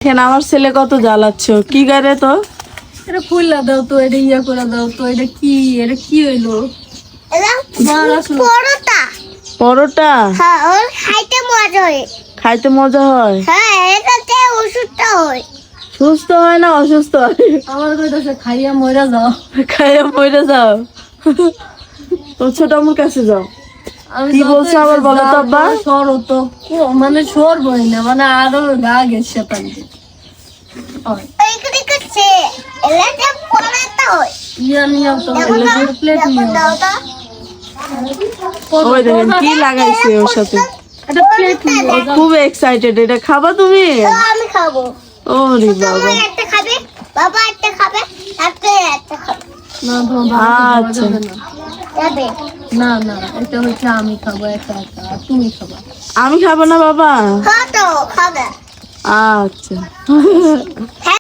দেখেন আমার ছেলে কত জ্বালাচ্ছ কি গারে তো এটা ফুললা দাও তো, এটা ইয়া করে দাও তো, এটা কি হইলো? পরোটা। পরোটা হ্যাঁ, ওর খাইতে মজা হয়। খাইতে মজা হয়? হ্যাঁ, এটাতে ওষুধটা হয়। সুস্থ হয় না অসুস্থ হয়? আমার কইতাছে খাইয়া মইরা যাও। খাইয়া মরে যাও। তো ছোট আম্মুর কাছে যাও। আমি কি বলছো আবার বলো তো আব্বা? সরো তো, মানে সর বই না, মানে আরো গা গেছে পান্ডে। এইখানে কাছে এলাতে পরোটা হয়। ইয়া নিয়ে তো প্লেট নিয়ে দাও তো। ওই দেখেন কি লাগাইছে ওর সাথে। একটা প্লেট নিয়ে খুব এক্সাইটেড। এটা খাবা তুমি? তো আমি খাবো। ও রে তো বাবা। আমার একটা খাবে, বাবা একটা খাবে, আপনি একটা খাবে। না তোমার বাবা আচ্ছা। যাবে না। যাবে। না না, এটা হচ্ছে আমি খাবো একা একা, আর তুমি খাবা। আমি খাবো না বাবা? হ্যাঁ তো খাবে। আচ্ছা।